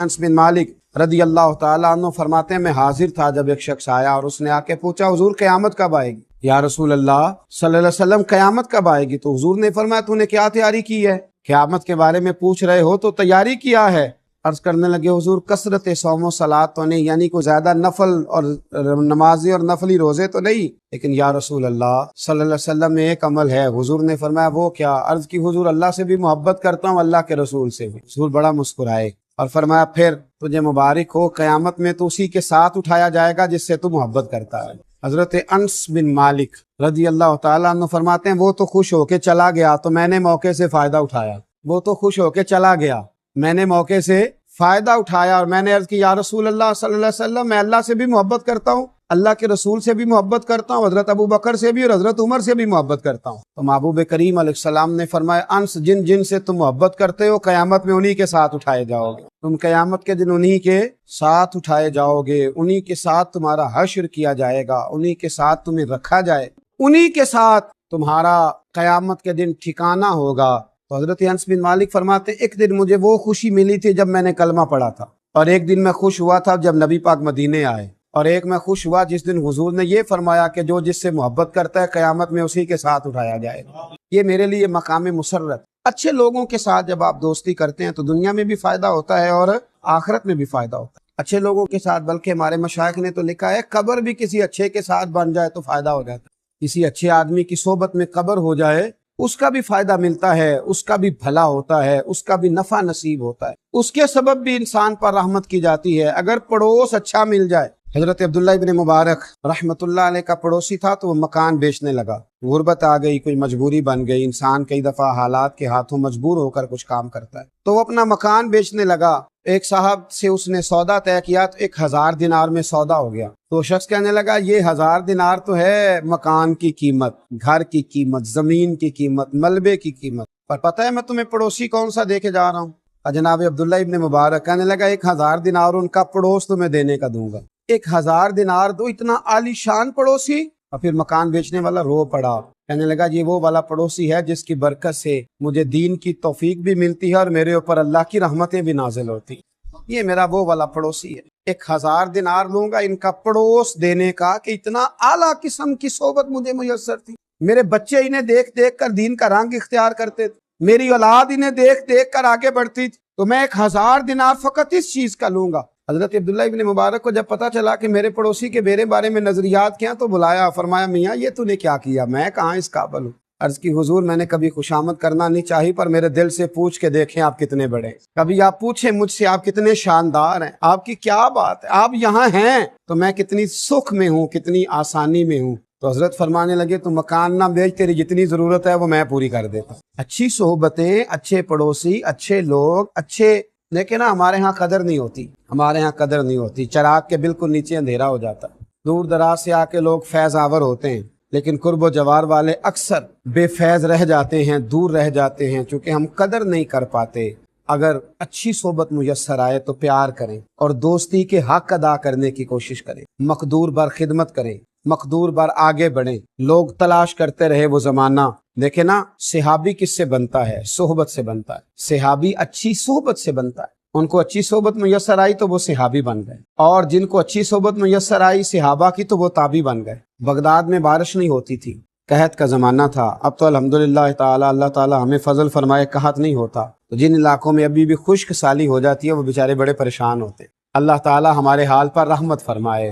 انس بن मालिक रदी अल्लाह ताला अन्हु फरमाते हैं मैं हाजिर था जब एक शख्स आया और उसने आके पूछा हुजूर क़यामत कब आएगी? या रसूल अल्लाह सल्लल्लाहु अलैहि वसल्लम क़यामत कब आएगी? तो हुजूर ने फरमाया तूने क्या तैयारी की है? क़यामत के बारे में पूछ रहे हो तो तैयारी किया है। अर्ज करने लगे हुजूर कसरत सौम सलात तो नहीं, यानी कोई ज्यादा नफल और नमाजी और नफली रोजे तो नहीं, लेकिन या रसूल अल्लाह सल्लल्लाहु अलैहि वसल्लम में एक अमल है। हुजूर ने फरमाया वो क्या? अर्ज की हुजूर अल्लाह से भी मोहब्बत करता हूँ, अल्लाह के रसूल से भी। हुजूर बड़ा मुस्कुराए और फरमाया फिर तुझे मुबारक हो, क़यामत में तो उसी के साथ उठाया जाएगा जिससे तू मोहब्बत करता है। हजरत अंस बिन मालिक रजी अल्लाह ताला अन्हु फरमाते हैं वो तो खुश होके चला गया तो मैंने मौके से फायदा उठाया। वो तो खुश होके चला गया, मैंने मौके से फायदा उठाया और मैंने अर्ज की या रसूल अल्लाह सल्लल्लाहु अलैहि वसल्लम मैं अल्लाह से भी मोहब्बत करता हूँ, अल्लाह के रसूल से भी मोहब्बत करता हूँ, हजरत अबू बकर से भी और हजरत उमर से भी मोहब्बत करता हूँ। तो महबूब करीम अलैहिस्सलाम ने फरमाया अंस जिन जिन से तुम मोहब्बत करते हो क़यामत में उन्हीं के साथ उठाए जाओगे। तुम क़यामत के दिन उन्हीं के साथ उठाए जाओगे, उन्हीं के साथ तुम्हारा हश्र किया जाएगा, उन्हीं के साथ तुम्हें रखा जाए, उन्हीं के साथ तुम्हारा क़यामत के दिन ठिकाना होगा। तो हजरत अंस बिन मालिक फरमाते एक दिन मुझे वो खुशी मिली थी जब मैंने कलमा पढ़ा था, और एक दिन मैं खुश हुआ था जब नबी पाक मदीने आए, और एक मैं खुश हुआ जिस दिन हुजूर ने ये फरमाया कि जो जिससे मोहब्बत करता है क़यामत में उसी के साथ उठाया जाएगा। ये मेरे लिए मकाम मुसर्रत। अच्छे लोगों के साथ जब आप दोस्ती करते हैं तो दुनिया में भी फायदा होता है और आखिरत में भी फायदा होता है अच्छे लोगों के साथ। बल्कि हमारे मशाइख ने तो लिखा है कब्र भी किसी अच्छे के साथ बन जाए तो फायदा हो जाता है। किसी अच्छे आदमी की सोबत में कब्र हो जाए उसका भी फायदा मिलता है, उसका भी भला होता है, उसका भी नफा नसीब होता है, उसके सबब भी इंसान पर रहमत की जाती है। अगर पड़ोस अच्छा मिल जाए, हजरत अब्दुल्ला इब्न मुबारक रहमतुल्लाह अलैह का पड़ोसी था तो वो मकान बेचने लगा, गुर्बत आ गई, कोई मजबूरी बन गई, इंसान कई दफा हालात के हाथों मजबूर होकर कुछ काम करता है, तो वो अपना मकान बेचने लगा। एक साहब से उसने सौदा तय किया तो 1000 दिनार में सौदा हो गया। तो शख्स कहने लगा ये 1000 दिनार तो है मकान की कीमत, घर की कीमत, जमीन की कीमत, मलबे की कीमत, पर पता है मैं तुम्हें पड़ोसी कौन सा देके जा रहा हूँ? जनाब अब्दुल्ला इब्न मुबारक कहने लगा 1000 दिनार उनका पड़ोस तुम्हें देने का दूंगा। 1000 दिनार दो, इतना आलीशान पड़ोसी? और फिर मकान बेचने वाला रो पड़ा, कहने लगा ये वो वाला पड़ोसी है जिसकी बरकत से मुझे दीन की तौफीक भी मिलती है और मेरे ऊपर अल्लाह की रहमतें भी नाजिल होती। ये मेरा वो वाला पड़ोसी है। 1000 दिनार लूंगा इनका पड़ोस देने का कि इतना आला किस्म की सोबत मुझे मुयस्सर थी। मेरे बच्चे इन्हें देख देख कर दीन का रंग इख्तियार करते थे, मेरी औलाद इन्हें देख देख कर आगे बढ़ती थी, तो मैं 1000 दिनार फकत इस चीज का लूंगा। हजरत अब्दुल्ला इब्न मुबारक को जब पता चला कि मेरे पड़ोसी के मेरे बारे में नजरियात क्या, तो बुलाया, फरमाया मियाँ ये तूने क्या किया, मैं कहाँ इस काबिल हूँ। अर्ज की हुजूर मैंने कभी खुशामद करना नहीं चाहिए, पर मेरे दिल से पूछ के देखें आप कितने बड़े, कभी आप पूछें मुझसे आप कितने शानदार हैं, आपकी क्या बात है, आप यहाँ हैं तो मैं कितनी सुख में हूँ, कितनी आसानी में हूँ। तो हजरत फरमाने लगे तू मकान ना बेच, तेरी जितनी जरूरत है वो मैं पूरी कर देता। अच्छी सोहबतें, अच्छे पड़ोसी, अच्छे लोग, अच्छे, लेकिन ना हमारे यहाँ कदर नहीं होती, हमारे यहाँ कदर नहीं होती। चिराग के बिल्कुल नीचे अंधेरा हो जाता। दूर दराज से आके लोग फैज आवर होते हैं, लेकिन कुर्ब जवार वाले अक्सर बेफैज रह जाते हैं, दूर रह जाते हैं, चूंकि हम कदर नहीं कर पाते। अगर अच्छी सोबत मुयस्सर आए तो प्यार करें और दोस्ती के हक अदा करने की कोशिश करें, मकदूर बर खिदमत करें, मकदूर बार आगे बढ़ें। लोग तलाश करते रहे वो जमाना, देखे ना सहाबी किससे बनता है? सोहबत से बनता है। सहाबी अच्छी सोहबत से बनता है। उनको अच्छी सोहबत मुयस्सर आई तो वो सहाबी बन गए, और जिनको अच्छी सोहबत मुयस्सर आई सहाबा की तो वो ताबी बन गए। बगदाद में बारिश नहीं होती थी, कहत का जमाना था। अब तो अल्हम्दुलिल्लाह ताला अल्लाह ताला हमें फजल फरमाए, कहत नहीं होता। तो जिन इलाकों में अभी भी खुश्क साली हो जाती है वो बेचारे बड़े परेशान होते। अल्लाह ताला हमारे हाल पर रहमत फरमाए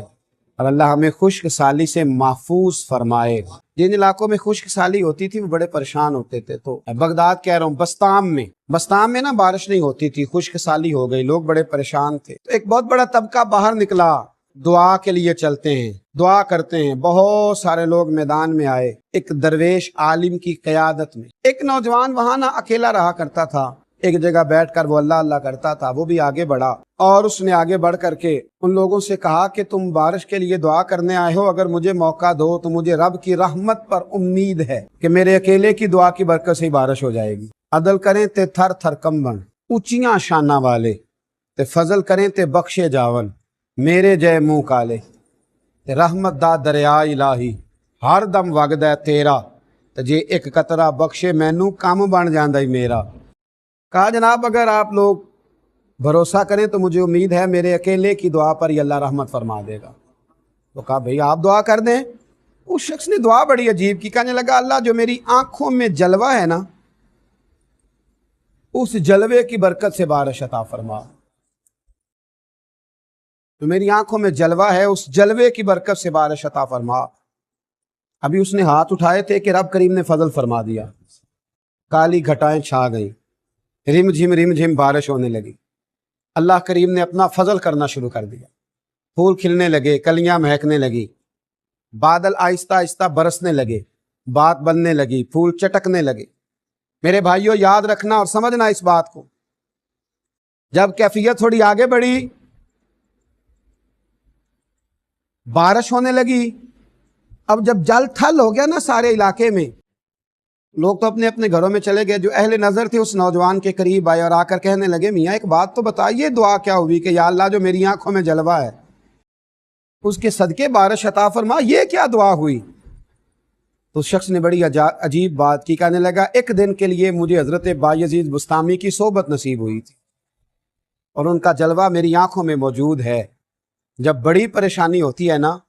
और अल्लाह हमें खुश्क साली से महफूज फरमाए। जिन इलाकों में खुश्क साली होती थी वो बड़े परेशान होते थे। तो बगदाद कह रहा हूँ, बस्ताम में ना बारिश नहीं होती थी, खुश्क साली हो गई, लोग बड़े परेशान थे। तो एक बहुत बड़ा तबका बाहर निकला, दुआ के लिए चलते हैं, दुआ करते हैं। बहुत सारे लोग मैदान में आए, एक दरवेश आलिम की क़यादत में। एक नौजवान वहां ना अकेला रहा करता था, एक जगह बैठकर वो अल्लाह अल्लाह करता था। वो भी आगे बढ़ा और उसने आगे बढ़ करके उन लोगों से कहा कि तुम बारिश के लिए दुआ करने आए हो, अगर मुझे मौका दो तो मुझे रब की रहमत पर उम्मीद है कि मेरे अकेले की दुआ की बरकत से ही बारिश हो जाएगी। अदल करें ते थर थर कंबन, ऊंचियां शाना वाले, ते फजल करें ते बख्शे जावन, मेरे जय मुंह काले, ते रहमत दा दरिया इलाही हर दम वगदा है तेरा, ते जे एक कतरा बख्शे मैनू कम बन जांदा ही मेरा। कहा जनाब अगर आप लोग भरोसा करें तो मुझे उम्मीद है मेरे अकेले की दुआ पर ही अल्लाह रहमत फरमा देगा। तो कहा भाई आप दुआ कर दें। उस शख्स ने दुआ बड़ी अजीब की, कहने लगा अल्लाह जो मेरी आंखों में जलवा है ना, उस जलवे की बरकत से बारिश अता फरमा। तो मेरी आंखों में जलवा है, उस जलवे की बरकत से बारिश अता फरमा। अभी उसने हाथ उठाए थे कि रब करीम ने फजल फरमा दिया, काली घटाएं छा गई, रिम झिम बारिश होने लगी। अल्लाह करीम ने अपना फजल करना शुरू कर दिया, फूल खिलने लगे, कलियां महकने लगी, बादल आहिस्ता आहिस्ता बरसने लगे, बात बनने लगी, फूल चटकने लगे। मेरे भाइयों याद रखना और समझना इस बात को, जब कैफियत थोड़ी आगे बढ़ी, बारिश होने लगी, अब जब जल थल हो गया ना सारे इलाके में, लोग तो अपने अपने घरों में चले गए। जो अहले नजर थे उस नौजवान के करीब आए और आकर कहने लगे मियाँ एक बात तो बताइए, दुआ क्या हुई कि या अल्लाह जो मेरी आंखों में जलवा है उसके सदके बारिश अता फरमा, ये क्या दुआ हुई? तो शख्स ने बड़ी अजीब बात की, कहने लगा एक दिन के लिए मुझे हजरत बायजीद बुस्तामी की सोबत नसीब हुई थी और उनका जलवा मेरी आंखों में मौजूद है। जब बड़ी परेशानी होती है ना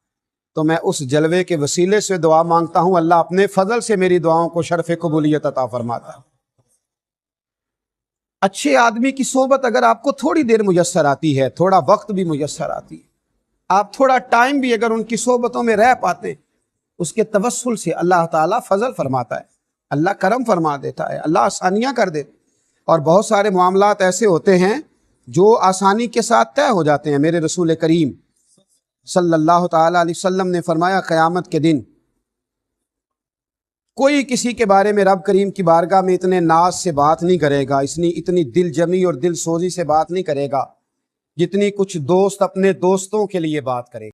तो मैं उस जलवे के वसीले से दुआ मांगता हूं, अल्लाह अपने फजल से मेरी दुआओं को शरफ कबूलियत अता फरमाता है। अच्छे आदमी की सोबत अगर आपको थोड़ी देर मुयस्सर आती है, थोड़ा वक्त भी मुयस्सर आती है, आप थोड़ा टाइम भी अगर उनकी सोबतों में रह पाते, उसके तवस्सुल से अल्लाह ताला फजल फरमाता है, अल्लाह करम फरमा देता है, अल्लाह आसानियां कर देता है। और बहुत सारे मामलात ऐसे होते हैं जो आसानी के साथ तय हो जाते हैं। मेरे रसूल करीम सल्लल्लाहु ताला अलैहि वसल्लम ने फरमाया क़यामत के दिन कोई किसी के बारे में रब करीम की बारगाह में इतने नाज से बात नहीं करेगा, इतनी दिल जमी और दिल सोजी से बात नहीं करेगा जितनी कुछ दोस्त अपने दोस्तों के लिए बात करेगा।